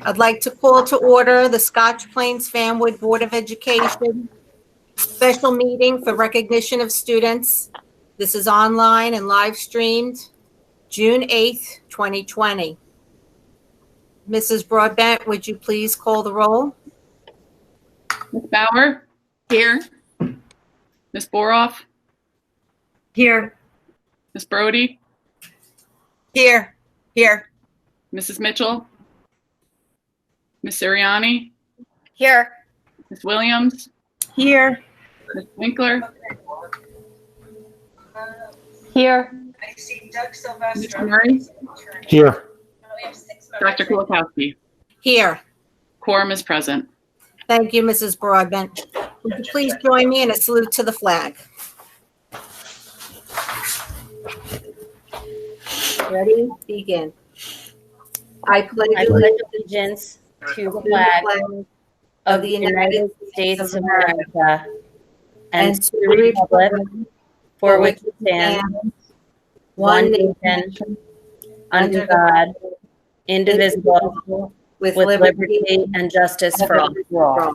I'd like to call to order the Scotch Plains Fanwood Board of Education special meeting for recognition of students. This is online and live streamed June 8th, 2020. Mrs. Broadbent, would you please call the roll? Ms. Bauer? Here. Ms. Boroff? Here. Ms. Brody? Here. Here. Mrs. Mitchell? Ms. Sirianni? Here. Ms. Williams? Here. Ms. Winkler? Here. Mr. Murray? Here. Dr. Kulikowski? Here. Quorum is present. Thank you, Mrs. Broadbent. Would you please join me in a salute to the flag? Ready? Begin. I pledge allegiance to the flag of the United States of America and to the republic for which it stands, one nation, under God, indivisible, with liberty and justice for all.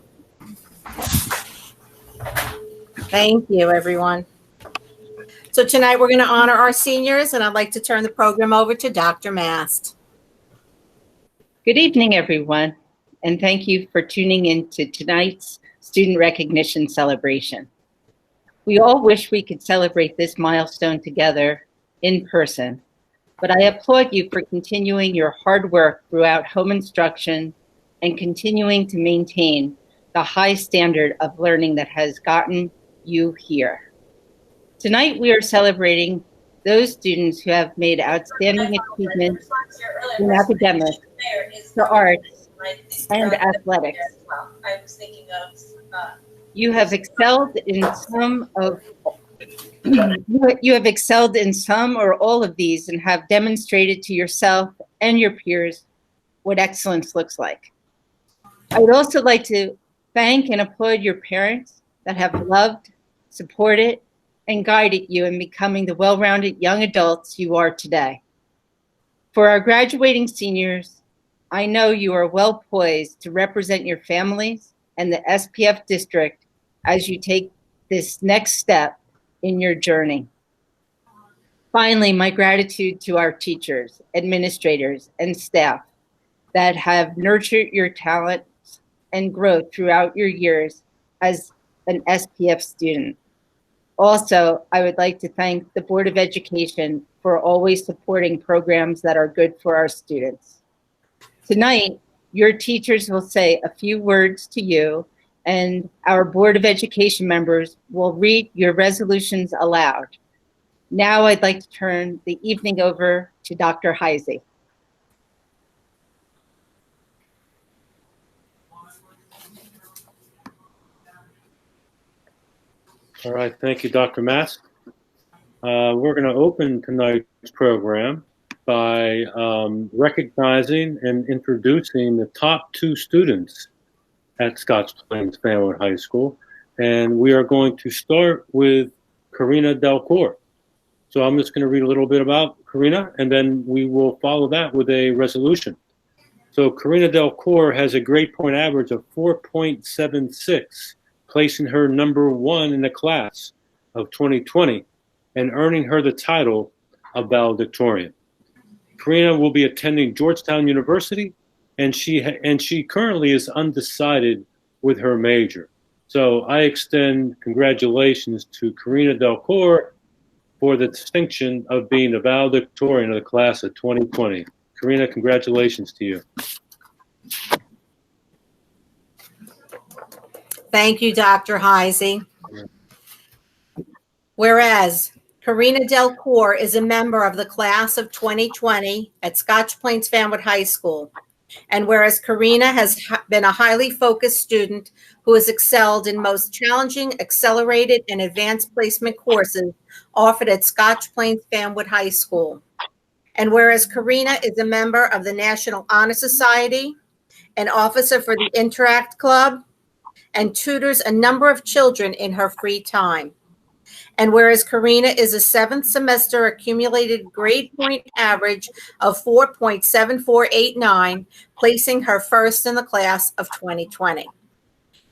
Thank you, everyone. So tonight we're going to honor our seniors, and I'd like to turn the program over to Dr. Mast. Good evening, everyone, and thank you for tuning in to tonight's student recognition celebration. We all wish we could celebrate this milestone together in person, but I applaud you for continuing your hard work throughout home instruction and continuing to maintain the high standard of learning that has gotten you here. Tonight, we are celebrating those students who have made outstanding achievements in academics, the arts, and athletics. You have excelled in some or all of these and have demonstrated to yourself and your peers what excellence looks like. I would also like to thank and applaud your parents that have loved, supported, and guided you in becoming the well-rounded young adults you are today. For our graduating seniors, I know you are well poised to represent your families and the SPF district as you take this next step in your journey. Finally, my gratitude to our teachers, administrators, and staff that have nurtured your talents and growth throughout your years as an SPF student. Also, I would like to thank the Board of Education for always supporting programs that are good for our students. Tonight, your teachers will say a few words to you, and our Board of Education members will read your resolutions aloud. Now I'd like to turn the evening over to Dr. Heisey. All right, thank you, Dr. Mast. We're going to open tonight's program by recognizing and introducing the top two students at Scotch Plains Fanwood High School. And we are going to start with Karina Delcourt. So I'm just going to read a little bit about Karina, and then we will follow that with a resolution. So Karina Delcourt has a grade point average of 4.76, placing her number one in the class of 2020 and earning her the title of Valedictorian. Karina will be attending Georgetown University, and she currently is undecided with her major. So I extend congratulations to Karina Delcourt for the distinction of being the valedictorian of the class of 2020. Karina, congratulations to you. Thank you, Dr. Heisey. Whereas Karina Delcourt is a member of the class of 2020 at Scotch Plains Fanwood High School. And whereas Karina has been a highly focused student who has excelled in most challenging, accelerated, and advanced placement courses offered at Scotch Plains Fanwood High School. And whereas Karina is a member of the National Honor Society, an officer for the Interact Club, and tutors a number of children in her free time. And whereas Karina is a 7th semester accumulated grade point average of 4.7489, placing her first in the class of 2020.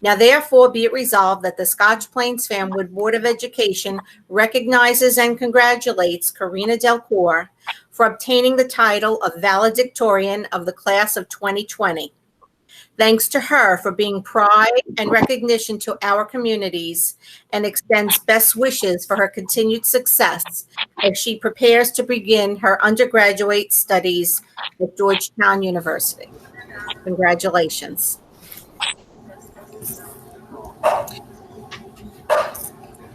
Now, therefore, be it resolved that the Scotch Plains Fanwood Board of Education recognizes and congratulates Karina Delcourt for obtaining the title of Valedictorian of the class of 2020. Thanks to her for being pride and recognition to our communities, and extends best wishes for her continued success as she prepares to begin her undergraduate studies at Georgetown University. Congratulations.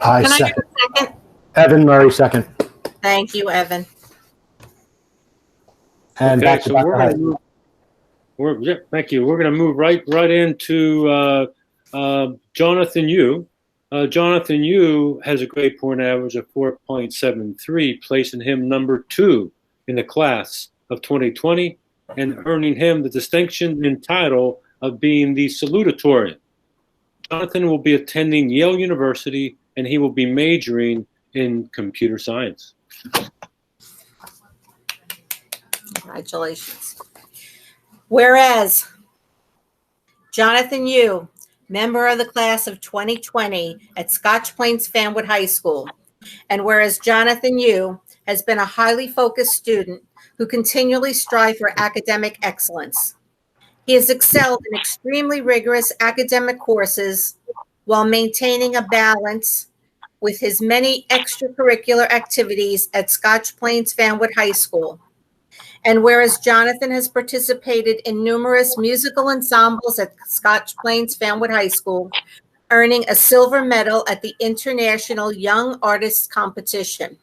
I Can I second. get a second? Evan Murray, second. Thank you, Evan. And Okay, back to so Dr. we're going Hyde. to move. Thank you. We're going to move right into Jonathan Yu. Jonathan Yu has a grade point average of 4.73, placing him number 2 in the class of 2020 and earning him the distinction and title of being the salutatorian. Jonathan will be attending Yale University, and he will be majoring in computer science. Congratulations. Whereas Jonathan Yu, member of the class of 2020 at Scotch Plains Fanwood High School, and whereas Jonathan Yu has been a highly focused student who continually strives for academic excellence. He has excelled in extremely rigorous academic courses while maintaining a balance with his many extracurricular activities at Scotch Plains Fanwood High School. And whereas Jonathan has participated in numerous musical ensembles at Scotch Plains Fanwood High School, earning a silver medal at the International Young Artists Competition.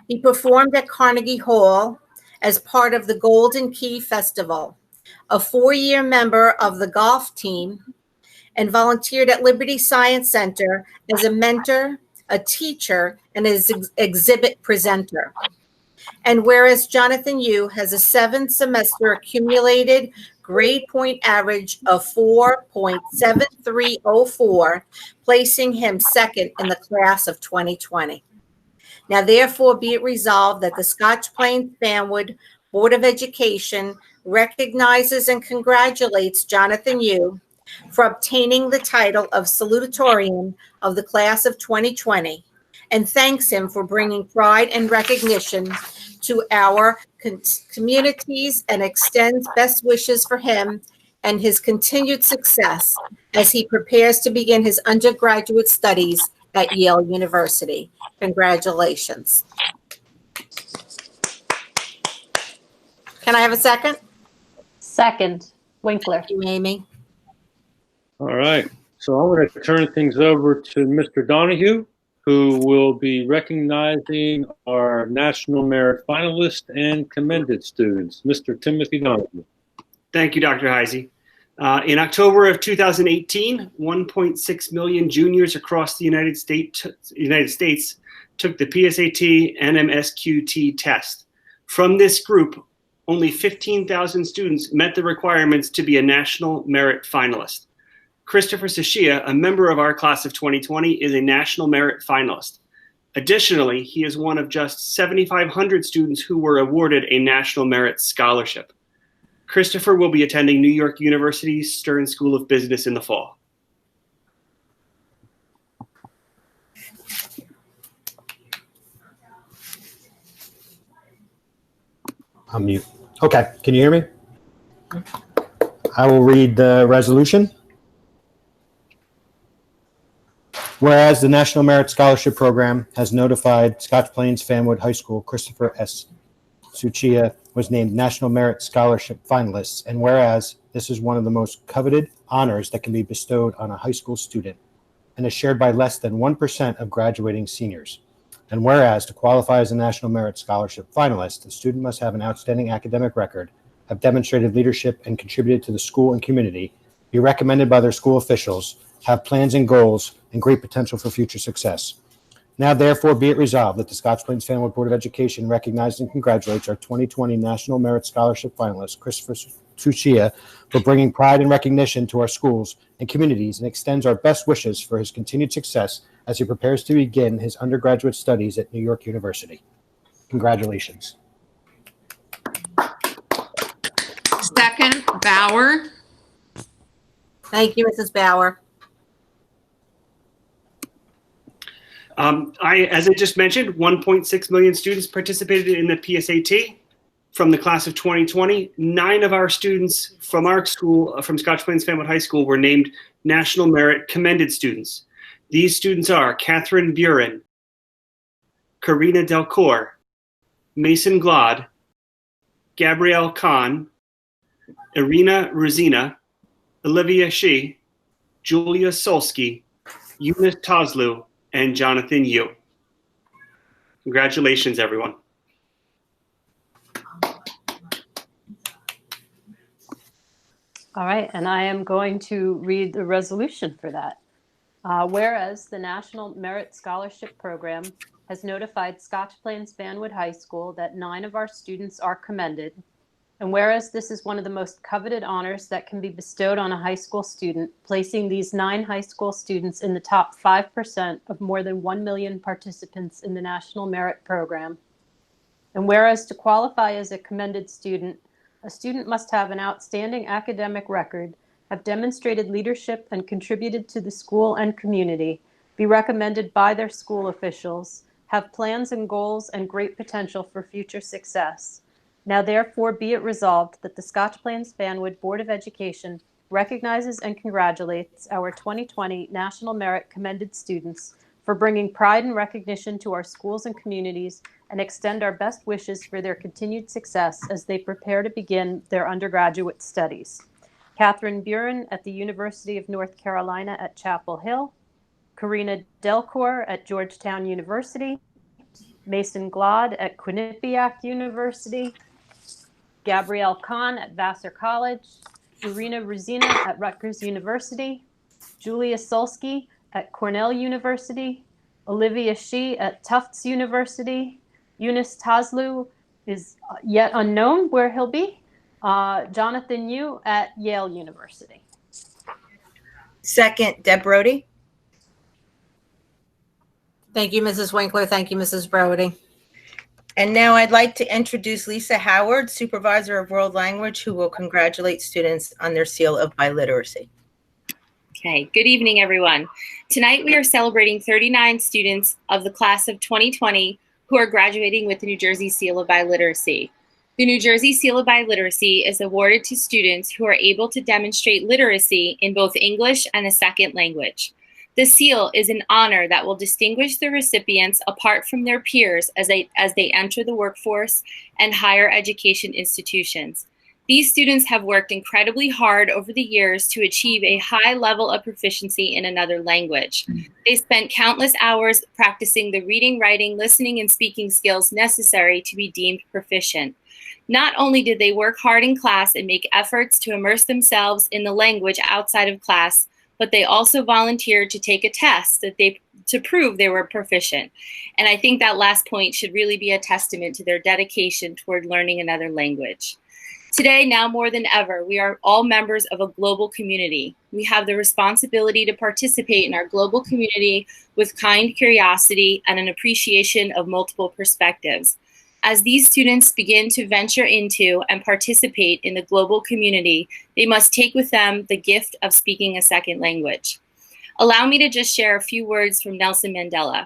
He performed at Carnegie Hall as part of the Golden Key Festival, a 4-year member of the golf team, and volunteered at Liberty Science Center as a mentor, a teacher, and as exhibit presenter. And whereas Jonathan Yu has a 7th semester accumulated grade point average of 4.7304, placing him 2nd in the class of 2020. Now, therefore, be it resolved that the Scotch Plains Fanwood Board of Education recognizes and congratulates Jonathan Yu for obtaining the title of salutatorian of the class of 2020, and thanks him for bringing pride and recognition to our communities, and extends best wishes for him and his continued success as he prepares to begin his undergraduate studies at Yale University. Congratulations. Can I have a second? Second, Winkler. Thank you, Amy. All right. So I'm going to turn things over to Mr. Donahue, who will be recognizing our National Merit finalists and commended students. Mr. Timothy Donahue. Thank you, Dr. Heisey. In October of 2018, 1.6 million juniors across the United States took the PSAT and MSQT test. From this group, only 15,000 students met the requirements to be a National Merit finalist. Christopher Sashia, a member of our class of 2020, is a National Merit finalist. Additionally, he is one of just 7,500 students who were awarded a National Merit Scholarship. Christopher will be attending New York University's Stern School of Business in the fall. I'm mute. Okay, can you hear me? I will read the resolution. Whereas the National Merit Scholarship Program has notified Scotch Plains Fanwood High School Christopher S. Suchia was named National Merit Scholarship finalist, and whereas this is one of the most coveted honors that can be bestowed on a high school student and is shared by less than 1% of graduating seniors. And whereas to qualify as a National Merit Scholarship finalist, the student must have an outstanding academic record, have demonstrated leadership and contributed to the school and community, be recommended by their school officials, have plans and goals, and great potential for future success. Now, therefore, be it resolved that the Scotch Plains Fanwood Board of Education recognizes and congratulates our 2020 National Merit Scholarship finalist, Christopher Suchia, for bringing pride and recognition to our schools and communities, and extends our best wishes for his continued success as he prepares to begin his undergraduate studies at New York University. Congratulations. Second, Bauer. Thank you, Mrs. Bauer. As I just mentioned, 1.6 million students participated in the PSAT from the class of 2020. 9 of our students from our school, from Scotch Plains Fanwood High School, were named National Merit Commended Students. These students are Catherine Buren, Karina Delcourt, Mason Glod, Gabrielle Kahn, Irina Ruzina, Olivia Shi, Julia Solsky, Eunice Toslu, and Jonathan Yu. Congratulations, everyone. All right, and I am going to read the resolution for that. Whereas the National Merit Scholarship Program has notified Scotch Plains Fanwood High School that 9 of our students are commended, and whereas this is one of the most coveted honors that can be bestowed on a high school student, placing these 9 high school students in the top 5% of more than 1 million participants in the National Merit Program. And whereas to qualify as a commended student, a student must have an outstanding academic record, have demonstrated leadership and contributed to the school and community, be recommended by their school officials, have plans and goals and great potential for future success. Now therefore be it resolved that the Scotch Plains Fanwood Board of Education recognizes and congratulates our 2020 National Merit Commended students for bringing pride and recognition to our schools and communities, and extend our best wishes for their continued success as they prepare to begin their undergraduate studies. Catherine Buren at the University of North Carolina at Chapel Hill, Karina Delcourt at Georgetown University, Mason Glod at Quinnipiac University, Gabrielle Kahn at Vassar College, Irina Ruzina at Rutgers University, Julia Solsky at Cornell University, Olivia Shi at Tufts University, Eunice Toslu is yet unknown where he'll be, Jonathan Yu at Yale University. Second, Deb Brody. Thank you, Mrs. Winkler. Thank you, Mrs. Brody. And now I'd like to introduce Lisa Howard, Supervisor of World Language, who will congratulate students on their seal of biliteracy. Okay, good evening, everyone. Tonight we are celebrating 39 students of the class of 2020 who are graduating with the New Jersey Seal of Biliteracy. The New Jersey Seal of Biliteracy is awarded to students who are able to demonstrate literacy in both English and a second language. The seal is an honor that will distinguish the recipients apart from their peers as they enter the workforce and higher education institutions. These students have worked incredibly hard over the years to achieve a high level of proficiency in another language. They spent countless hours practicing the reading, writing, listening, and speaking skills necessary to be deemed proficient. Not only did they work hard in class and make efforts to immerse themselves in the language outside of class, but they also volunteered to take a test to prove they were proficient. And I think that last point should really be a testament to their dedication toward learning another language. Today, now more than ever, we are all members of a global community. We have the responsibility to participate in our global community with kind curiosity and an appreciation of multiple perspectives. As these students begin to venture into and participate in the global community, they must take with them the gift of speaking a second language. Allow me to just share a few words from Nelson Mandela.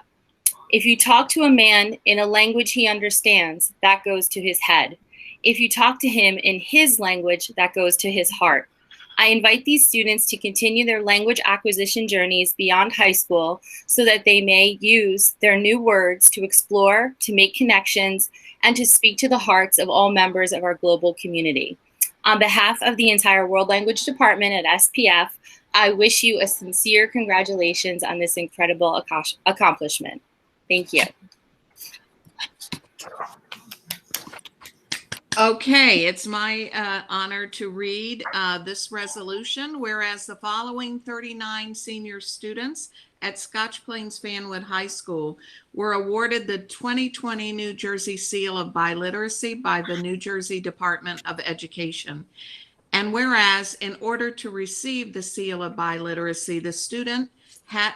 If you talk to a man in a language he understands, that goes to his head. If you talk to him in his language, that goes to his heart. I invite these students to continue their language acquisition journeys beyond high school so that they may use their new words to explore, to make connections, and to speak to the hearts of all members of our global community. On behalf of the entire World Language Department at SPF, I wish you a sincere congratulations on this incredible accomplishment. Thank you. Okay, it's my honor to read this resolution, whereas the following 39 senior students at Scotch Plains Fanwood High School were awarded the 2020 New Jersey Seal of Biliteracy by the New Jersey Department of Education. And whereas in order to receive the Seal of Biliteracy, the student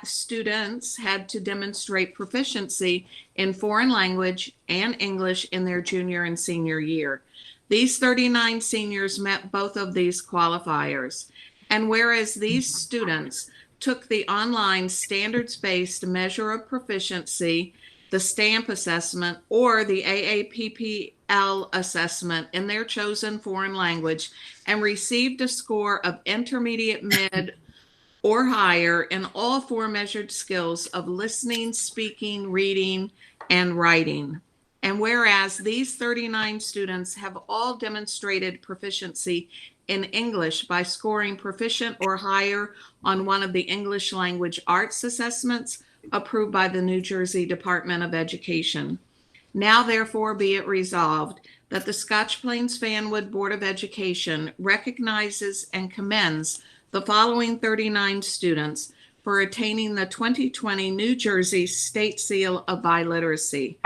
students had to demonstrate proficiency in foreign language and English in their junior and senior year. These 39 seniors met both of these qualifiers. And whereas these students took the online standards-based measure of proficiency, the STAMP assessment, or the AAPPL assessment in their chosen foreign language and received a score of intermediate, mid, or higher in all four measured skills of listening, speaking, reading, and writing. And whereas these 39 students have all demonstrated proficiency in English by scoring proficient or higher on one of the English language arts assessments approved by the New Jersey Department of Education. Now, therefore, be it resolved that the Scotch Plains Fanwood Board of Education recognizes and commends the following 39 students for attaining the 2020 New Jersey State Seal of Biliteracy.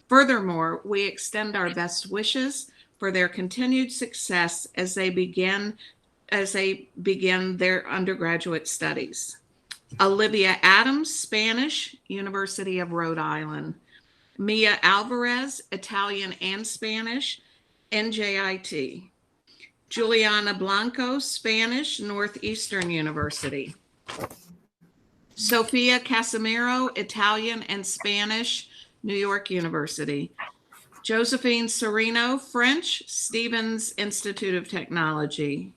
Furthermore, we extend our best wishes for their continued success as they begin their undergraduate studies. Olivia Adams, Spanish, University of Rhode Island. Mia Alvarez, Italian and Spanish, NJIT. Juliana Blanco, Spanish, Northeastern University. Sofia Casimiro, Italian and Spanish, New York University. Josephine Serino, French, Stevens Institute of Technology.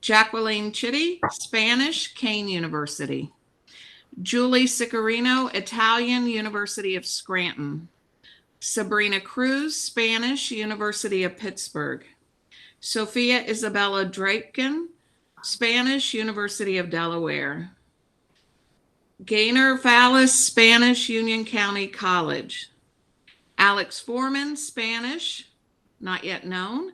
Jacqueline Chitty, Spanish, Kane University. Julie Sicarino, Italian, University of Scranton. Sabrina Cruz, Spanish, University of Pittsburgh. Sophia Isabella Drakekin, Spanish, University of Delaware. Gaynor Fallis, Spanish, Union County College. Alex Foreman, Spanish, not yet known.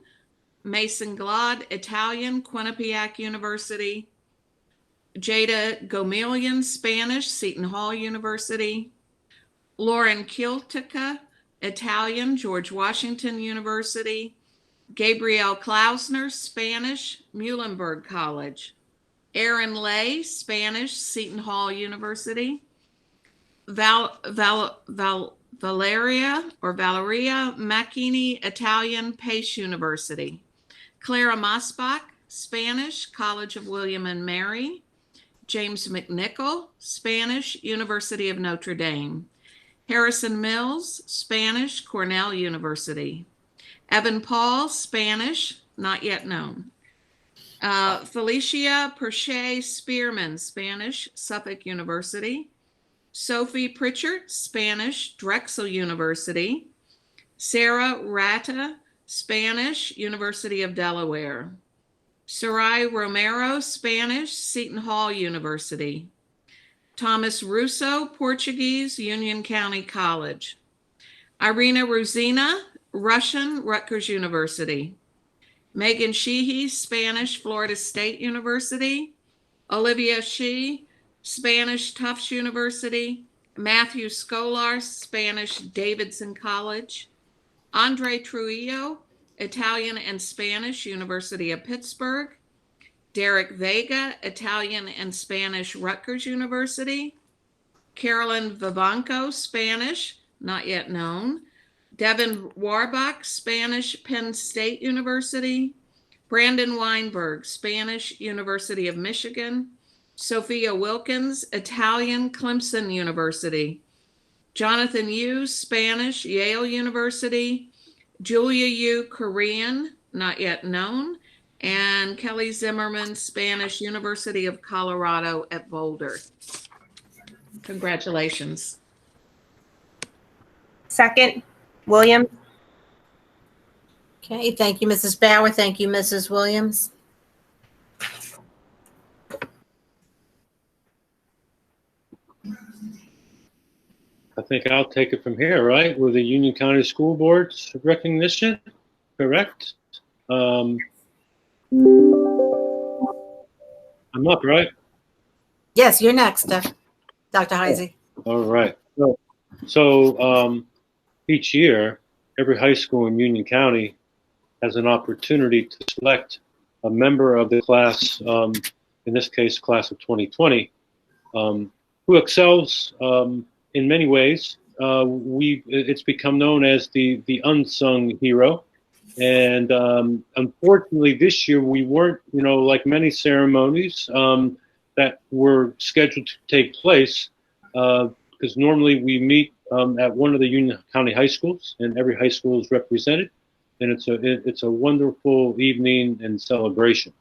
Mason Glod, Italian, Quinnipiac University. Jada Gomilian, Spanish, Seton Hall University. Lauren Kiltica, Italian, George Washington University. Gabrielle Klausner, Spanish, Muhlenberg College. Aaron Lay, Spanish, Seton Hall University. Valeria Macchini, Italian, Pace University. Clara Mosbach, Spanish, College of William and Mary. James McNichol, Spanish, University of Notre Dame. Harrison Mills, Spanish, Cornell University. Evan Paul, Spanish, not yet known. Felicia Perche Spearman, Spanish, Suffolk University. Sophie Pritchard, Spanish, Drexel University. Sarah Rata, Spanish, University of Delaware. Sarai Romero, Spanish, Seton Hall University. Thomas Russo, Portuguese, Union County College. Irina Ruzina, Russian, Rutgers University. Megan Sheehy, Spanish, Florida State University. Olivia Shee, Spanish, Tufts University. Matthew Scolar, Spanish, Davidson College. Andre Trujillo, Italian and Spanish, University of Pittsburgh. Derek Vega, Italian and Spanish, Rutgers University. Carolyn Vivanco, Spanish, not yet known. Devin Warbach, Spanish, Penn State University. Brandon Weinberg, Spanish, University of Michigan. Sophia Wilkins, Italian, Clemson University. Jonathan Yu, Spanish, Yale University. Julia Yu, Korean, not yet known. And Kelly Zimmerman, Spanish, University of Colorado at Boulder. Congratulations. Second, Williams. Okay, thank you, Mrs. Bauer. Thank you, Mrs. Williams. I think I'll take it from here, right? With the Union County School Board's recognition, correct? I'm up, right? Yes, you're next, Dr. Heisey. All right. So each year, every high school in Union County has an opportunity to select a member of the class, in this case, class of 2020, who who excels in many ways. It's become known as the unsung hero. And unfortunately, this year we weren't, like many ceremonies that were scheduled to take place, because normally we meet at one of the Union County high schools, and every high school is represented, and it's a wonderful evening and celebration.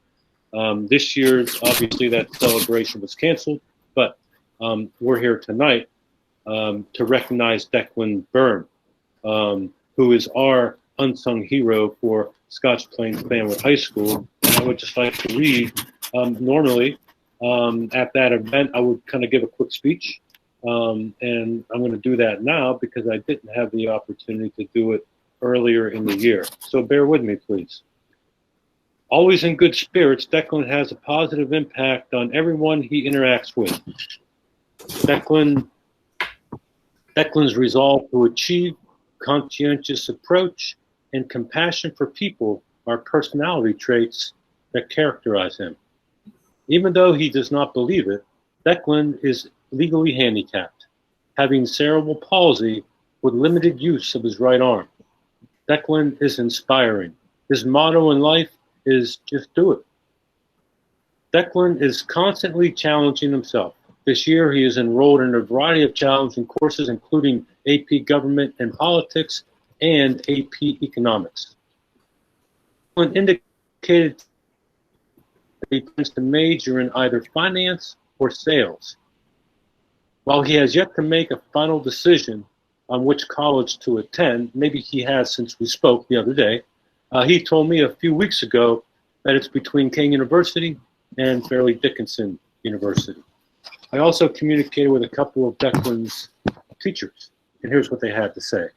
This year, obviously, that celebration was canceled, but we're here tonight to recognize Declan Byrne, who is our unsung hero for Scotch Plains Fanwood High School. And I would just like to read, normally at that event, I would kind of give a quick speech. And I'm going to do that now because I didn't have the opportunity to do it earlier in the year. So bear with me, please. Always in good spirits, Declan has a positive impact on everyone he interacts with. Declan's resolve to achieve, conscientious approach, and compassion for people are personality traits that characterize him. Even though he does not believe it, Declan is legally handicapped, having cerebral palsy with limited use of his right arm. Declan is inspiring. His motto in life is just do it. Declan is constantly challenging himself. This year, he is enrolled in a variety of challenging courses, including AP Government and Politics and AP Economics. Declan indicated that he plans to major in either finance or sales. While he has yet to make a final decision on which college to attend, maybe he has since we spoke the other day, he told me a few weeks ago that it's between King University and Fairleigh Dickinson University. I also communicated with a couple of Declan's teachers, and here's what they had to say.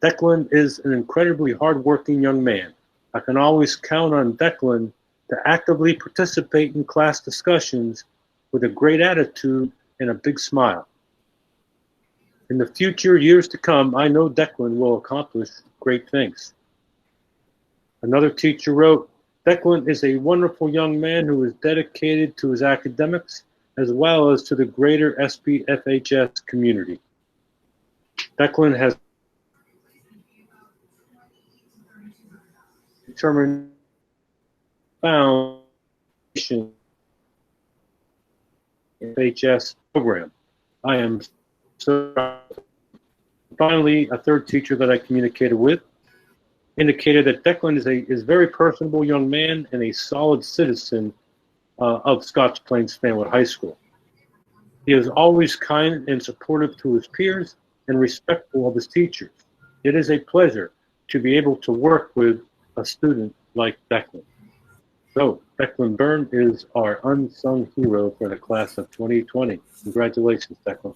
Declan is an incredibly hardworking young man. I can always count on Declan to actively participate in class discussions with a great attitude and a big smile. In the future years to come, I know Declan will accomplish great things. Another teacher wrote, Declan is a wonderful young man who is dedicated to his academics as well as to the greater SPFHS community. Declan has determined foundation FHS program. I am so proud. Finally, a third teacher that I communicated with indicated that Declan is a very personable young man and a solid citizen of Scotch Plains Fanwood High School. He is always kind and supportive to his peers and respectful of his teachers. It is a pleasure to be able to work with a student like Declan. So, Declan Byrne is our unsung hero for the class of 2020. Congratulations, Declan.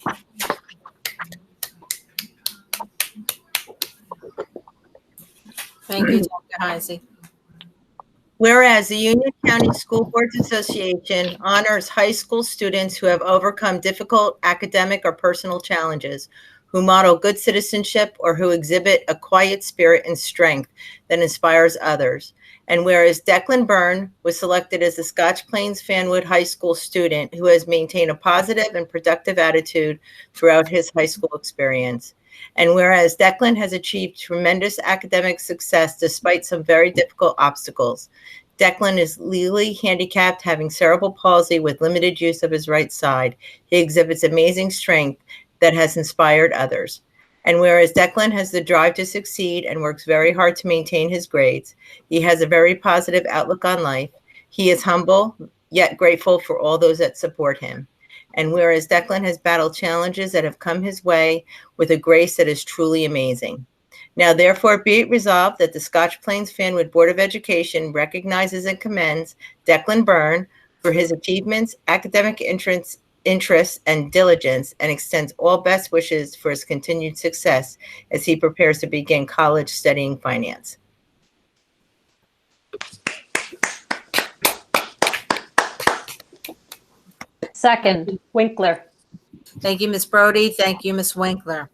Thank you, Dr. Heisey. Whereas the Union County School Boards Association honors high school students who have overcome difficult academic or personal challenges, who model good citizenship, or who exhibit a quiet spirit and strength that inspires others. And whereas Declan Byrne was selected as a Scotch Plains Fanwood High School student who has maintained a positive and productive attitude throughout his high school experience. And whereas Declan has achieved tremendous academic success despite some very difficult obstacles. Declan is legally handicapped, having cerebral palsy with limited use of his right side. He exhibits amazing strength that has inspired others. And whereas Declan has the drive to succeed and works very hard to maintain his grades, he has a very positive outlook on life. He is humble, yet grateful for all those that support him. And whereas Declan has battled challenges that have come his way with a grace that is truly amazing. Now, therefore, be it resolved that the Scotch Plains Fanwood Board of Education recognizes and commends Declan Byrne for his achievements, academic interests, and diligence, and extends all best wishes for his continued success as he prepares to begin college studying finance. Second, Winkler. Thank you, Ms. Brody. Thank you, Ms. Winkler.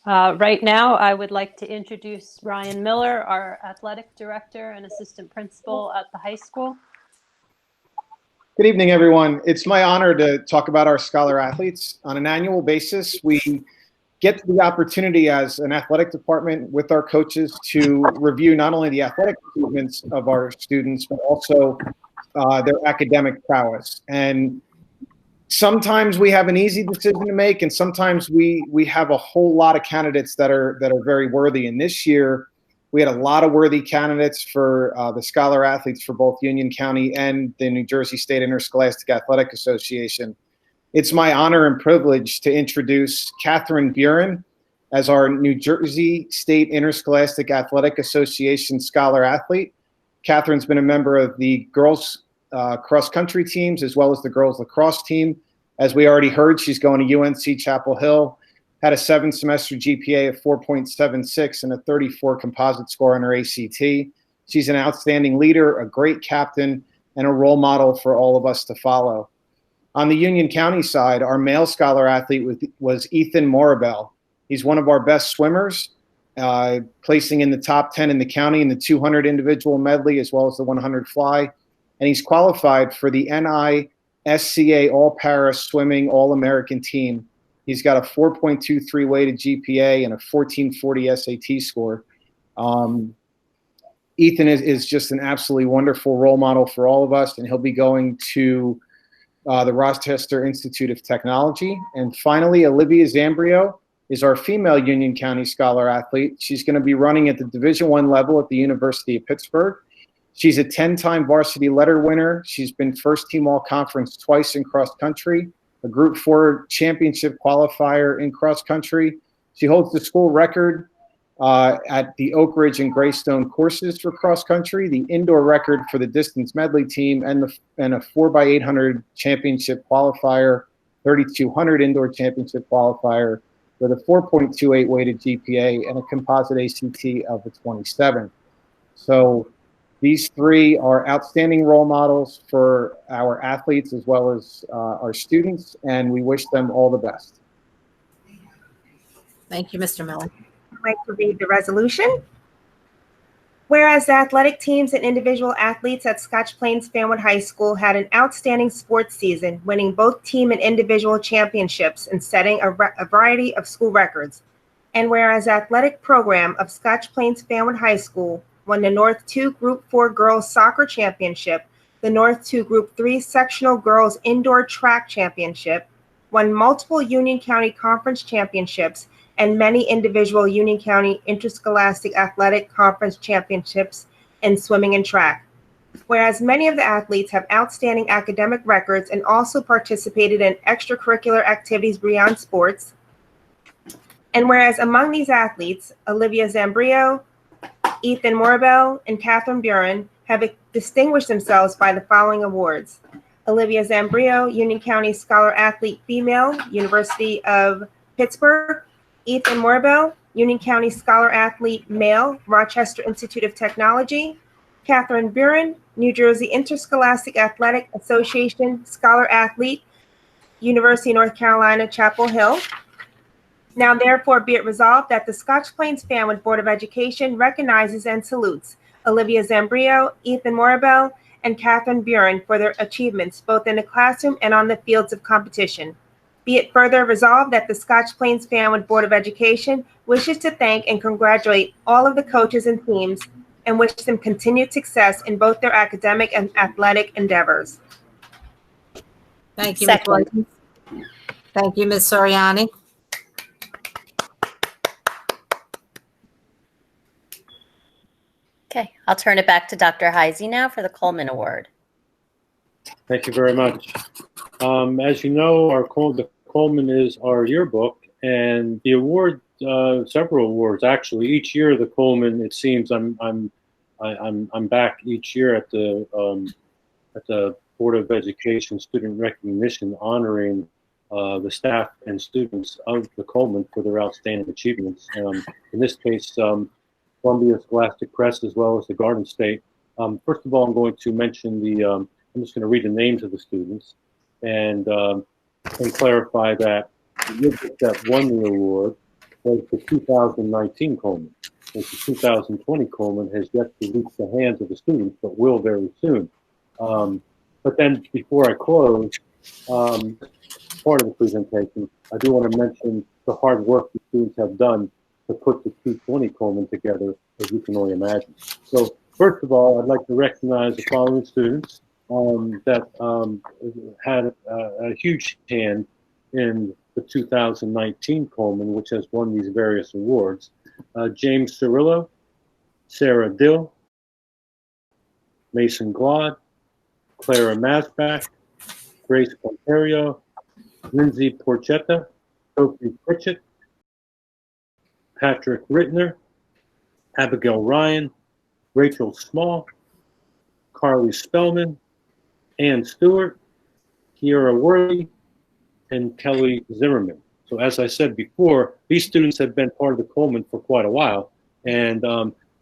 Right now, I would like to introduce Ryan Miller, our athletic director and assistant principal at the high school. Good evening, everyone. It's my honor to talk about our scholar athletes. On an annual basis, we get the opportunity as an athletic department with our coaches to review not only the athletic achievements of our students, but also their academic prowess. And sometimes we have an easy decision to make, and sometimes we have a whole lot of candidates that are very worthy. And this year, we had a lot of worthy candidates for the scholar athletes for both Union County and the New Jersey State Interscholastic Athletic Association. It's my honor and privilege to introduce Catherine Buren as our New Jersey State Interscholastic Athletic Association scholar athlete. Catherine's been a member of the girls cross-country teams as well as the girls lacrosse team. As we already heard, she's going to UNC Chapel Hill, had a 7-semester GPA of 4.76 and a 34 composite score on her ACT. She's an outstanding leader, a great captain, and a role model for all of us to follow. On the Union County side, our male scholar athlete was Ethan Morabel. He's one of our best swimmers, placing in the top 10 in the county in the 200 individual medley as well as the 100 fly. And he's qualified for the NISCA All-Para Swimming All-American team. He's got a 4.23 weighted GPA and a 1440 SAT score. Ethan is just an absolutely wonderful role model for all of us, and he'll be going to the Rochester Institute of Technology. And finally, Olivia Zambrio is our female Union County scholar athlete. She's going to be running at the Division I level at the University of Pittsburgh. She's a 10-time varsity letter winner. She's been first team all conference twice in cross country, a Group 4 championship qualifier in cross country. She holds the school record at the Oak Ridge and Greystone courses for cross country, the indoor record for the distance medley team, and a 4x800 championship qualifier, 3200 indoor championship qualifier with a 4.28 weighted GPA and a composite ACT of a 27. So these three are outstanding role models for our athletes as well as our students, and we wish them all the best. Thank you, Mr. Miller. I'd like to read the resolution. Whereas the athletic teams and individual athletes at Scotch Plains Fanwood High School had an outstanding sports season, winning both team and individual championships and setting a variety of school records. And whereas the athletic program of Scotch Plains Fanwood High School won the North 2 Group 4 Girls Soccer Championship, the North 2 Group 3 Sectional Girls Indoor Track Championship, won multiple Union County Conference Championships, and many individual Union County Interscholastic Athletic Conference Championships in swimming and track. Whereas many of the athletes have outstanding academic records and also participated in extracurricular activities beyond sports. And whereas among these athletes, Olivia Zambrio, Ethan Morabel, and Catherine Buren have distinguished themselves by the following awards. Olivia Zambrio, Union County Scholar Athlete Female, University of Pittsburgh. Ethan Morabel, Union County Scholar Athlete Male, Rochester Institute of Technology. Catherine Buren, New Jersey Interscholastic Athletic Association Scholar Athlete, University of North Carolina, Chapel Hill. Now therefore be it resolved that the Scotch Plains Fanwood Board of Education recognizes and salutes Olivia Zambrio, Ethan Morabel, and Catherine Buren for their achievements both in the classroom and on the fields of competition. Be it further resolved that the Scotch Plains Fanwood Board of Education wishes to thank and congratulate all of the coaches and teams and wish them continued success in both their academic and athletic endeavors. Thank you, Ms. Williams. Thank you, Ms. Soriani. Okay, I'll turn it back to Dr. Heisey now for the Coleman Award. Thank you very much. As you know, the Coleman is our yearbook, and the award, several awards actually. Each year, the Coleman, it seems, I'm back each year at the Board of Education Student Recognition, honoring the staff and students of the Coleman for their outstanding achievements. In this case, Columbia Scholastic Press as well as the Garden State. First of all, I'm going to mention I'm just going to read the names of the students and clarify that the yearbook that won the award was the 2019 Coleman. The 2020 Coleman has yet to reach the hands of the students, but will very soon. But But then before I close, part of the presentation, I do want to mention the hard work the students have done to put the 220 Coleman together, as you can only imagine. So first of all, I'd like to recognize the following students that had a huge hand in the 2019 Coleman, which has won these various awards. James Cirillo, Sarah Dill, Mason Glod, Clara Masback, Grace Ponterio, Lindsay Porchetta, Sophie Pritchett, Patrick Rittner, Abigail Ryan, Rachel Small, Carly Spellman, Ann Stewart, Kiera Worley, and Kelly Zimmerman. So as I said before, these students have been part of the Coleman for quite a while, and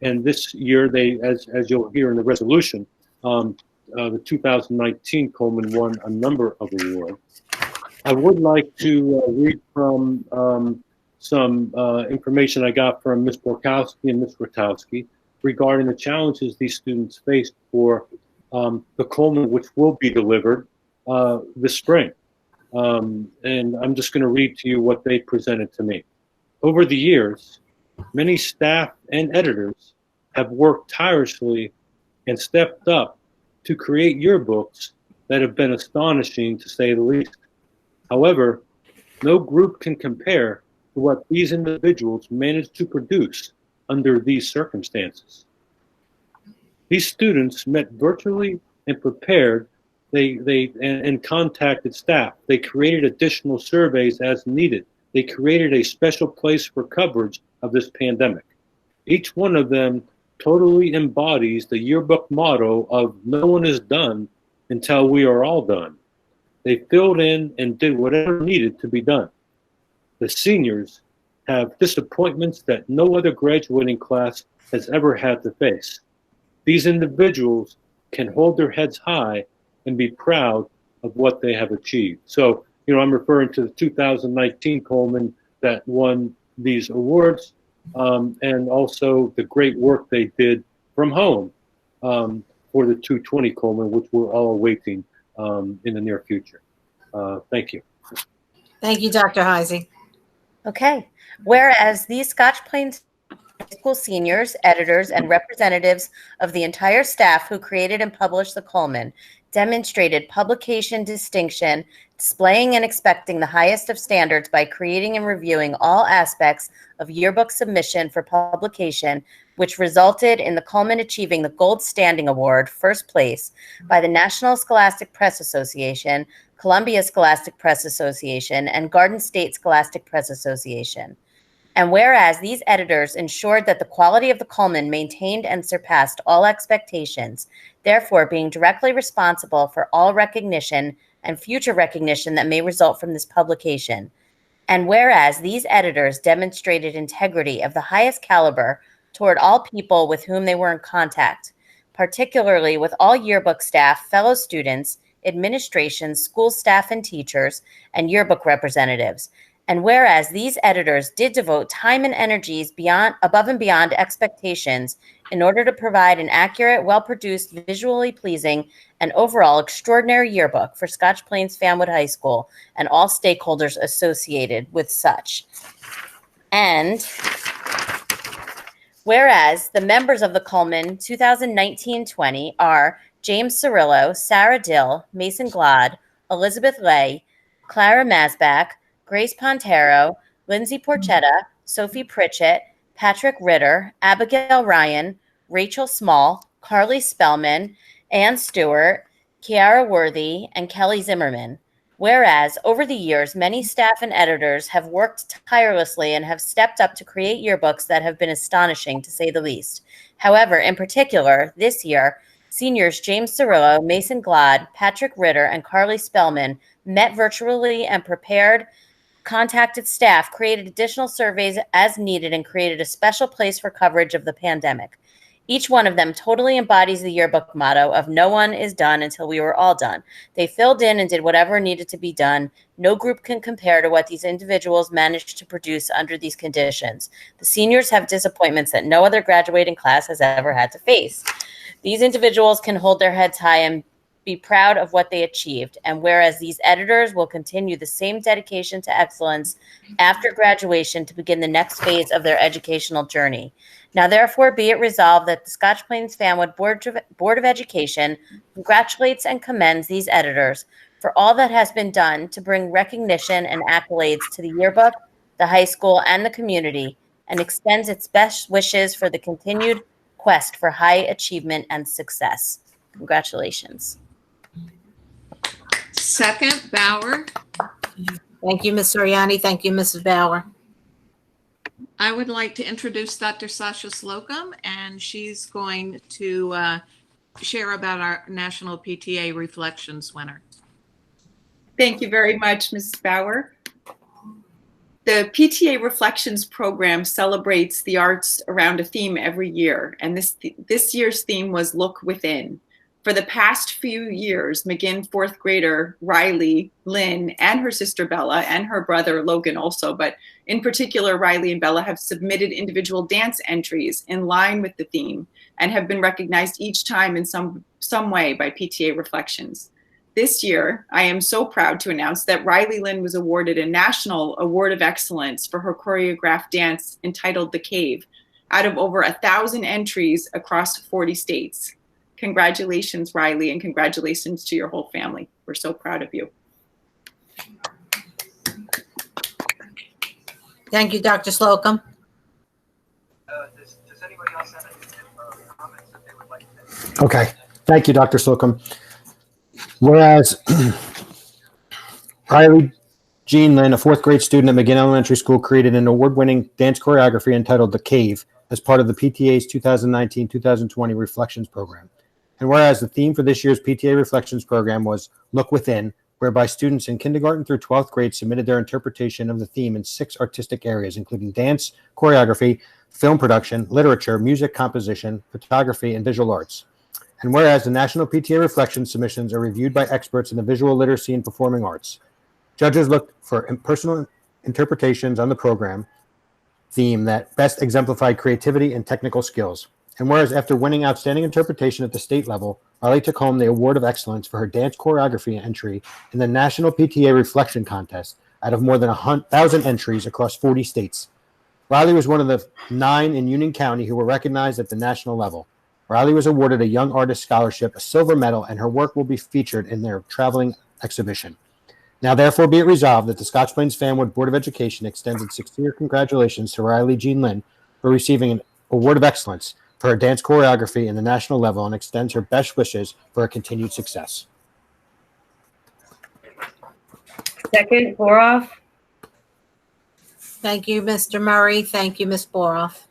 this year they, as you'll hear in the resolution, the 2019 Coleman won a number of awards. I would like to read from some information I got from Ms. Borkowski and Ms. Rotowski regarding the challenges these students faced for the Coleman, which will be delivered this spring. And I'm just going to read to you what they presented to me. Over the years, many staff and editors have worked tirelessly and stepped up to create yearbooks that have been astonishing, to say the least. However, no group can compare to what these individuals managed to produce under these circumstances. These students met virtually and prepared. They contacted staff. They created additional surveys as needed. They created a special place for coverage of this pandemic. Each one of them totally embodies the yearbook motto of "No one is done until we are all done." They filled in and did whatever needed to be done. The seniors have disappointments that no other graduating class has ever had to face. These individuals can hold their heads high and be proud of what they have achieved. So, I'm referring to the 2019 Coleman that won these awards, and also the great work they did from home for the 220 Coleman, which we're all awaiting in the near future. Thank you. Thank you, Dr. Heisey. Okay. Whereas these Scotch Plains High School seniors, editors, and representatives of the entire staff who created and published the Coleman demonstrated publication distinction, displaying and expecting the highest of standards by creating and reviewing all aspects of yearbook submission for publication, which resulted in the Coleman achieving the Gold Standing Award, first place, by the National Scholastic Press Association, Columbia Scholastic Press Association, and Garden State Scholastic Press Association. And whereas these editors ensured that the quality of the Coleman maintained and surpassed all expectations, therefore being directly responsible for all recognition and future recognition that may result from this publication. And whereas these editors demonstrated integrity of the highest caliber toward all people with whom they were in contact, particularly with all yearbook staff, fellow students, administration, school staff and teachers, and yearbook representatives. And whereas these editors did devote time and energies above and beyond expectations in order to provide an accurate, well-produced, visually pleasing, and overall extraordinary yearbook for Scotch Plains Fanwood High School and all stakeholders associated with such. And whereas the members of the Coleman 2019-20 are James Cirillo, Sarah Dill, Mason Glod, Elizabeth Lay, Clara Masback, Grace Pontero, Lindsay Porchetta, Sophie Pritchett, Patrick Ritter, Abigail Ryan, Rachel Small, Carly Spellman, Ann Stewart, Kiara Worthy, and Kelly Zimmerman. Whereas over the years, many staff and editors have worked tirelessly and have stepped up to create yearbooks that have been astonishing, to say the least. However, in particular, this year, seniors James Cirillo, Mason Glod, Patrick Ritter, and Carly Spellman met virtually and prepared, contacted staff, created additional surveys as needed, and created a special place for coverage of the pandemic. Each one of them totally embodies the yearbook motto of "No one is done until we were all done." They filled in and did whatever needed to be done. No group can compare to what these individuals managed to produce under these conditions. The seniors have disappointments that no other graduating class has ever had to face. These individuals can hold their heads high and be proud of what they achieved. And whereas these editors will continue the same dedication to excellence after graduation to begin the next phase of their educational journey. Now, therefore, be it resolved that the Scotch Plains Fanwood Board of Education congratulates and commends these editors for all that has been done to bring recognition and accolades to the yearbook, the high school, and the community, and extends its best wishes for the continued quest for high achievement and success. Congratulations. Second, Bauer. Thank you, Ms. Soriani. Thank you, Mrs. Bauer. I would like to introduce Dr. Sasha Slocum, and she's going to share about our National PTA Reflections winner. Thank you very much, Mrs. Bauer. The PTA Reflections program celebrates the arts around a theme every year, and this year's theme was Look Within. For the past few years, McGinn fourth grader Riley Lynn and her sister Bella and her brother Logan also, but in particular Riley and Bella have submitted individual dance entries in line with the theme and have been recognized each time in some way by PTA Reflections. This year, I am so proud to announce that Riley Lynn was awarded a National Award of Excellence for her choreographed dance entitled The Cave, out of over 1,000 entries across 40 states. Congratulations, Riley, and congratulations to your whole family. We're so proud of you. Thank you, Dr. Slocum. Does anybody else have any comments that they would like to make? Okay. Thank you, Dr. Slocum. Whereas Riley Jean Lynn, a fourth grade student at McGinn Elementary School, created an award-winning dance choreography entitled The Cave as part of the PTA's 2019-2020 Reflections program. And whereas the theme for this year's PTA Reflections program was Look Within, whereby students in kindergarten through 12th grade submitted their interpretation of the theme in 6 artistic areas, including dance, choreography, film production, literature, music composition, photography, and visual arts. And whereas the National PTA Reflections submissions are reviewed by experts in the visual literacy and performing arts, judges looked for personal interpretations on the program theme that best exemplified creativity and technical skills. And whereas after winning outstanding interpretation at the state level, Riley took home the Award of Excellence for her dance choreography entry in the National PTA Reflection Contest out of more than 1,000 entries across 40 states. Riley was one of the 9 in Union County who were recognized at the national level. Riley was awarded a Young Artist Scholarship, a silver medal, and her work will be featured in their traveling exhibition. Now, therefore, be it resolved that the Scotch Plains Fanwood Board of Education extends its sincere congratulations to Riley Jean Lynn for receiving an Award of Excellence for her dance choreography in the national level and extends her best wishes for her continued success. Second, Boroff. Thank you, Mr. Murray. Thank you, Ms. Boroff.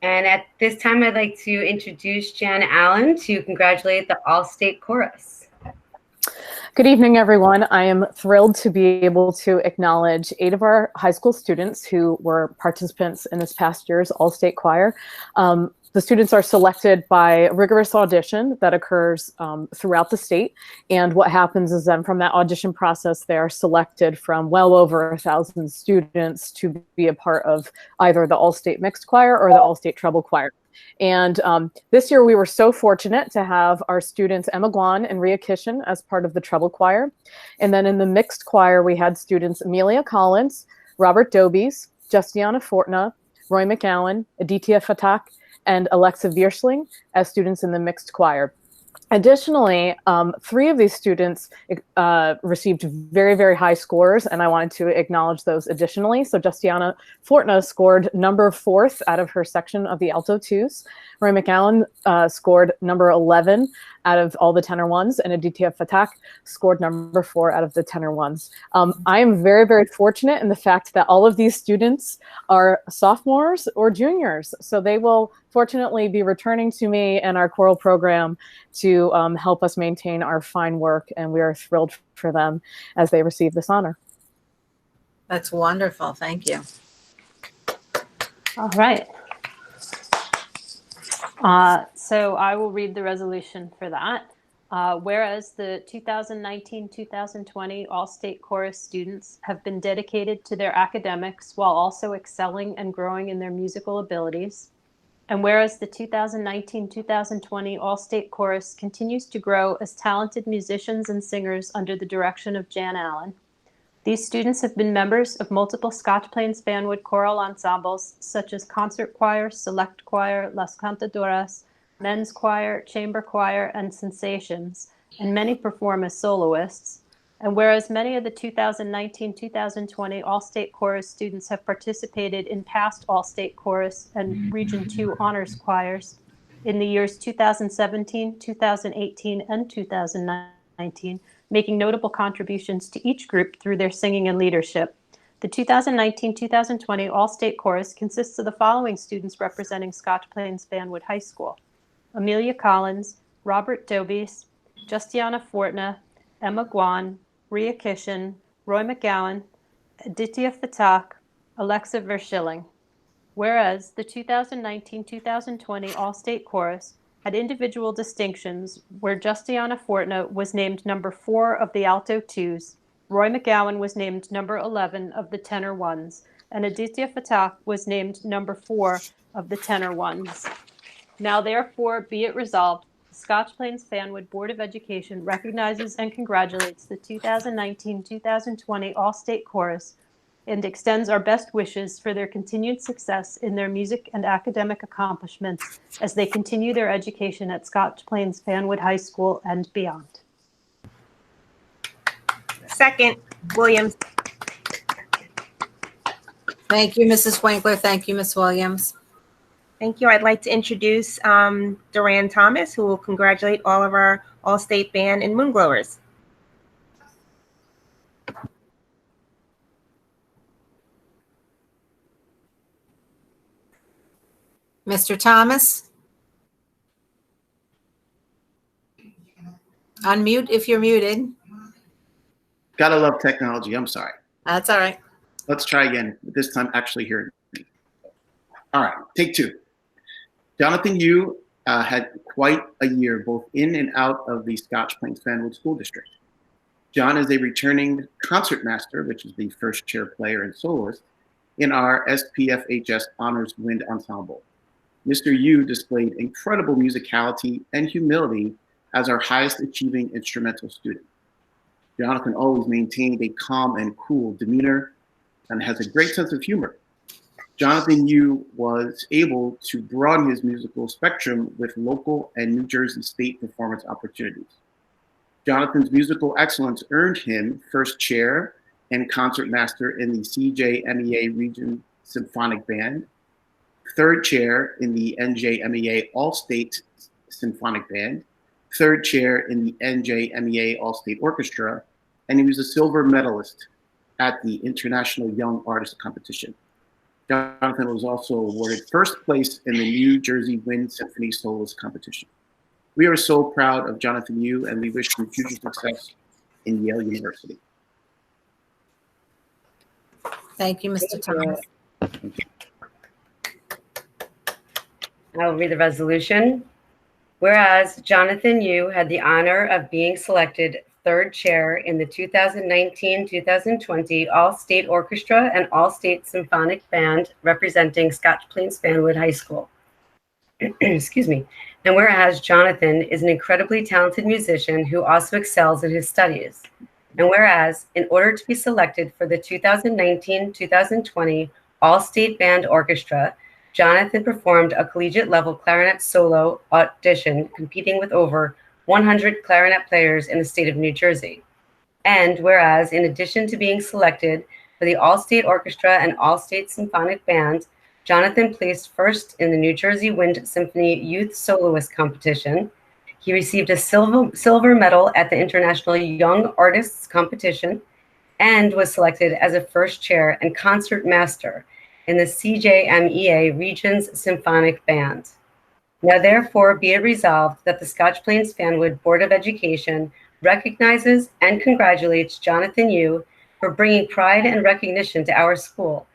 And at this time, I'd like to introduce Jan Allen to congratulate the All-State Chorus. Good evening, everyone. I am thrilled to be able to acknowledge 8 of our high school students who were participants in this past year's All-State Choir. The students are selected by a rigorous audition that occurs throughout the state. And what happens is then from that audition process, they are selected from well over 1,000 students to be a part of either the All-State Mixed Choir or the All-State Treble Choir. And this year we were so fortunate to have our students Emma Guan and Rhea Kishin as part of the treble choir. And then in the mixed choir, we had students Amelia Collins, Robert Dobies, Justiana Fortna, Roy McAllen, Aditya Fatak, and Alexa Vierschling as students in the mixed choir. Additionally, 3 of these students received very, very high scores, and I wanted to acknowledge those additionally. So Justiana Fortna scored number 4th out of her section of the alto 2s. Roy McAllen scored number 11 out of all the tenor 1s, and Aditya Fatak scored number 4 out of the tenor 1s. I am very, very fortunate in the fact that all of these students are sophomores or juniors, so they will fortunately be returning to me and our choral program to help us maintain our fine work, and we are thrilled for them as they receive this honor. That's wonderful. Thank you. All right. So I will read the resolution for that. Whereas the 2019-2020 All-State Chorus students have been dedicated to their academics while also excelling and growing in their musical abilities. And whereas the 2019-2020 All-State Chorus continues to grow as talented musicians and singers under the direction of Jan Allen. These students have been members of multiple Scotch Plains Fanwood choral ensembles, such as Concert Choir, Select Choir, Las Cantadoras, Men's Choir, Chamber Choir, and Sensations, and many perform as soloists. And whereas many of the 2019-2020 All-State Chorus students have participated in past All-State Chorus and Region 2 Honors Choirs in the years 2017, 2018, and 2019, making notable contributions to each group through their singing and leadership. The 2019-2020 All-State Chorus consists of the following students representing Scotch Plains Fanwood High School: Amelia Collins, Robert Dobies, Justiana Fortna, Emma Guan, Ria Kishin, Roy McGowan, Aditya Fatak, Alexa Verschilling. Whereas the 2019-2020 All-State Chorus had individual distinctions where Justiana Fortna was named number 4 of the alto 2s, Roy McGowan was named number 11 of the tenor 1s, and Aditya Fatak was named number 4 of the tenor 1s. Now therefore be it resolved, the Scotch Plains Fanwood Board of Education recognizes and congratulates the 2019-2020 All-State Chorus and extends our best wishes for their continued success in their music and academic accomplishments as they continue their education at Scotch Plains Fanwood High School and beyond. Second, Williams. Thank you, Mrs. Winkler. Thank you, Ms. Williams. Thank you. I'd like to introduce Duran Thomas, who will congratulate all of our All-State Band and Moonglowers. Mr. Thomas? Unmute if you're muted. Gotta love technology. I'm sorry. That's all right. Let's try again. This time actually hearing me. All right, take 2. Jonathan Yu had quite a year both in and out of the Scotch Plains Fanwood School District. John is a returning concertmaster, which is the first chair player and soloist, in our SPFHS Honors Wind Ensemble. Mr. Yu displayed incredible musicality and humility as our highest achieving instrumental student. Jonathan always maintained a calm and cool demeanor and has a great sense of humor. Jonathan Yu was able to broaden his musical spectrum with local and New Jersey state performance opportunities. Jonathan's musical excellence earned him first chair and concertmaster in the CJMEA Region Symphonic Band, third chair in the NJMEA All-State Symphonic Band, third chair in the NJMEA All-State Orchestra, and he was a silver medalist at the International Young Artist Competition. Jonathan was also awarded first place in the New Jersey Wind Symphony Soloist Competition. We are so proud of Jonathan Yu, and we wish him future success in Yale University. Thank you, Mr. Thomas. I will read the resolution. Whereas Jonathan Yu had the honor of being selected third chair in the 2019-2020 All-State Orchestra and All-State Symphonic Band representing Scotch Plains Fanwood High School. Excuse me. And whereas Jonathan is an incredibly talented musician who also excels in his studies. And whereas, in order to be selected for the 2019-2020 All-State Band Orchestra, Jonathan performed a collegiate-level clarinet solo audition, competing with over 100 clarinet players in the state of New Jersey. And whereas, in addition to being selected for the All-State Orchestra and All-State Symphonic Band, Jonathan placed first in the New Jersey Wind Symphony Youth Soloist Competition. He received a silver medal at the International Young Artists Competition and was selected as a first chair and concert master in the CJMEA Regions Symphonic Band. Now therefore be it resolved that the Scotch Plains Fanwood Board of Education recognizes and congratulates Jonathan Yu for bringing pride and recognition to our schools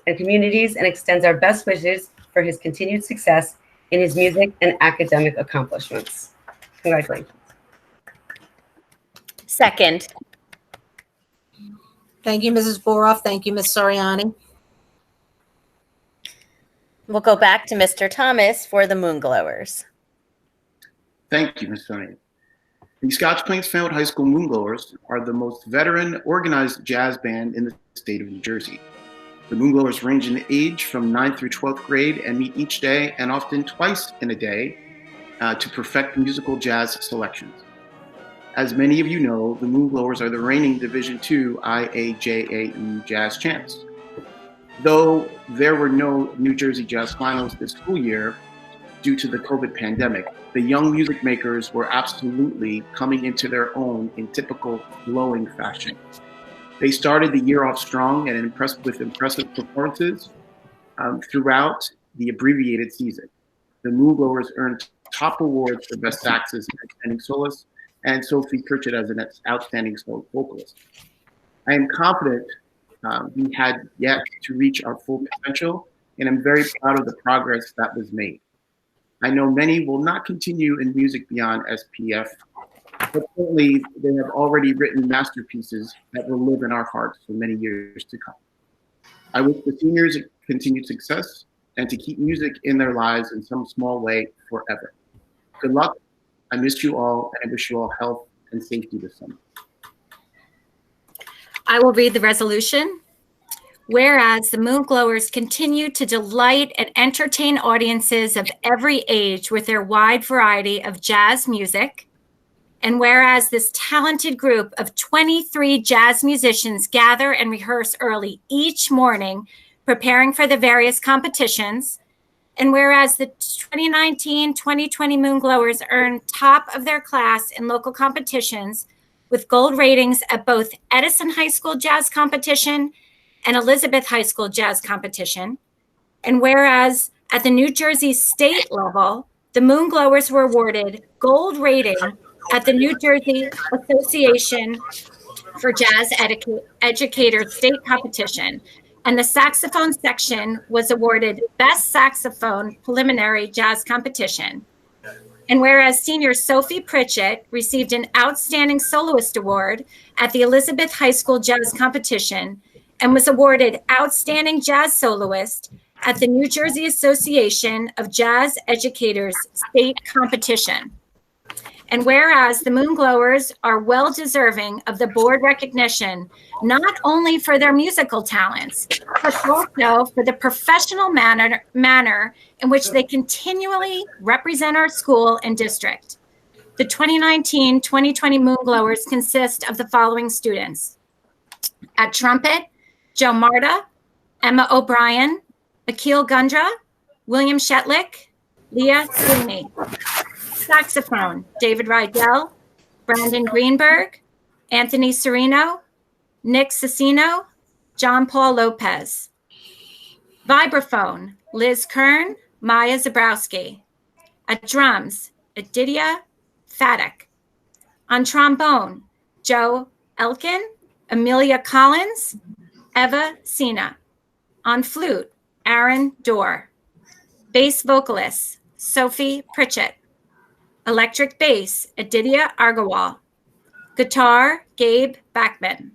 and communities, and extends our best wishes for his continued success in his music and academic accomplishments. Congratulations. Second. Thank you, Mrs. Boroff. Thank you, Ms. Soriani. We'll go back to Mr. Thomas for the Moonglowers. Thank you, Ms. Tony. The Scotch Plains Fanwood High School Moonglowers are the most veteran organized jazz band in the state of New Jersey. The Moonglowers range in age from 9th through 12th grade and meet each day and often twice in a day to perfect musical jazz selections. As many of you know, the Moonglowers are the reigning Division II IAJAE jazz champs. Though there were no New Jersey Jazz Finals this school year due to the COVID pandemic, the young music makers were absolutely coming into their own in typical glowing fashion. They started the year off strong and with impressive performances throughout the abbreviated season. The Moonglowers earned top awards for Best Saxes and Outstanding Soloist, and Sophie Pritchett as an Outstanding Solo Vocalist. I am confident we had yet to reach our full potential, and I'm very proud of the progress that was made. I know many will not continue in music beyond SPF, but certainly they have already written masterpieces that will live in our hearts for many years to come. I wish the seniors continued success and to keep music in their lives in some small way forever. Good luck. I miss you all, and I wish you all health and safety this summer. I will read the resolution. Whereas the Moonglowers continue to delight and entertain audiences of every age with their wide variety of jazz music, and whereas this talented group of 23 jazz musicians gather and rehearse early each morning, preparing for the various competitions, and whereas the 2019-2020 Moonglowers earned top of their class in local competitions with gold ratings at both Edison High School Jazz Competition and Elizabeth High School Jazz Competition, and whereas at the New Jersey state level, the Moonglowers were awarded gold rating at the New Jersey Association for Jazz Educators State Competition, and the saxophone section was awarded Best Saxophone Preliminary Jazz Competition. And whereas senior Sophie Pritchett received an Outstanding Soloist Award at the Elizabeth High School Jazz Competition and was awarded Outstanding Jazz Soloist at the New Jersey Association of Jazz Educators State Competition. And whereas the Moonglowers are well deserving of the board recognition, not only for their musical talents, but also for the professional manner in which they continually represent our school and district. The 2019-2020 Moonglowers consist of the following students. At trumpet, Joe Marta, Emma O'Brien, Akil Gundra, William Shetlick, Leah Sweeney. Saxophone, David Rydell, Brandon Greenberg, Anthony Serino, Nick Cicino, John Paul Lopez. Vibraphone, Liz Kern, Maya Zabrowski. At drums, Adidia Fadak. On trombone, Joe Elkin, Amelia Collins, Eva Sina. On flute, Aaron Dorr. Bass vocalists, Sophie Pritchett. Electric bass, Adidia Argawal. Guitar, Gabe Backman.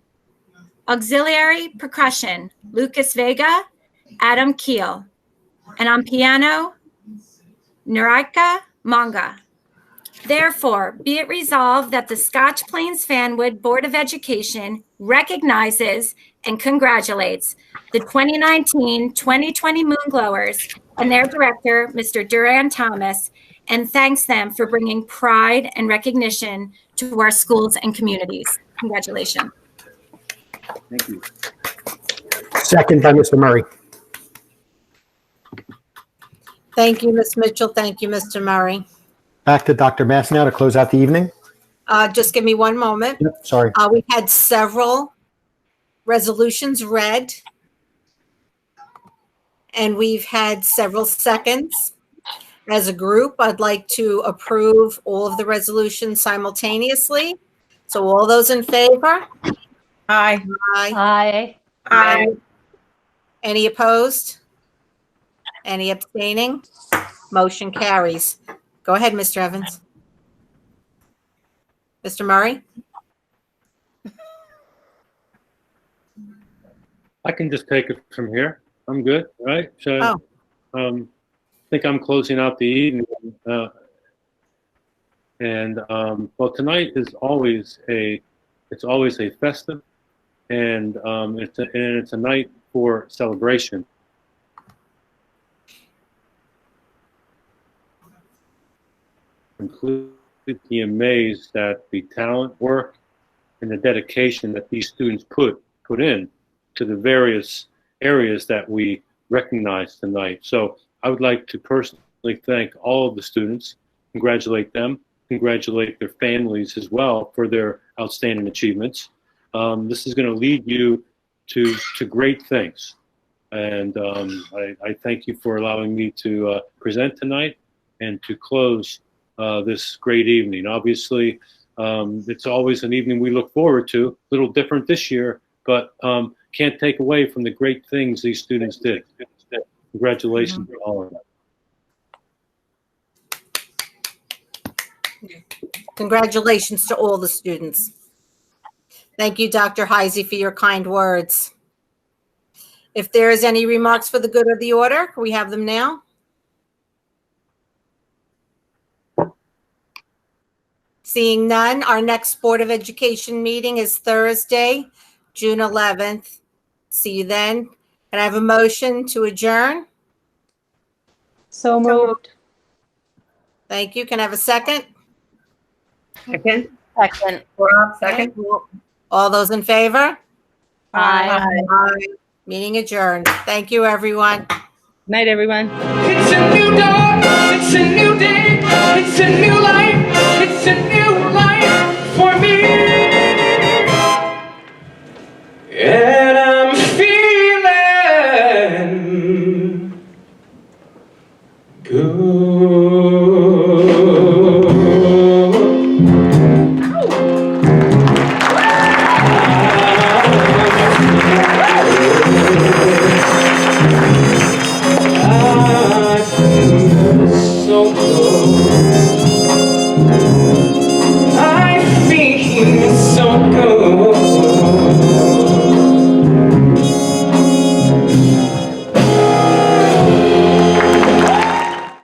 Auxiliary percussion, Lucas Vega, Adam Keel. And on piano, Nurika Manga. Therefore, be it resolved that the Scotch Plains Fanwood Board of Education recognizes and congratulates the 2019-2020 Moonglowers and their director, Mr. Duran Thomas, and thanks them for bringing pride and recognition to our schools and communities. Congratulations. Thank you. Second by Mr. Murray. Thank you, Ms. Mitchell. Thank you, Mr. Murray. Back to Dr. Mass now to close out the evening. Just give me one moment. Yep, sorry. We had several resolutions read, and we've had several seconds. As a group, I'd like to approve all of the resolutions simultaneously. So all those in favor? Aye. Aye. Aye. Aye. Any opposed? Any abstaining? Motion carries. Go ahead, Mr. Evans. Mr. Murray? I can just take it from here. I'm good, right? So think I'm closing out the evening. Well, tonight is always a festive, and it's a night for celebration. Completely amazed at the talent, work, and the dedication that these students put in to the various areas that we recognize tonight. So I would like to personally thank all of the students, congratulate them, congratulate their families as well for their outstanding achievements. This is going to lead you to great things. And I thank you for allowing me to present tonight and to close this great evening. Obviously, it's always an evening we look forward to, a little different this year, but can't take away from the great things these students did. Congratulations to all of them. Congratulations to all the students. Thank you, Dr. Heisey, for your kind words. If there is any remarks for the good of the order, can we have them now? Seeing none, our next Board of Education meeting is Thursday, June 11th. See you then. Can I have a motion to adjourn? So moved. Thank you. Can I have a second? Second. Second. Rob, second. All those in favor? Aye. Aye. Meeting adjourned. Thank you, everyone. Night, everyone. It's a new dawn, it's a new day, it's a new life, it's a new life for me. And I'm feeling good.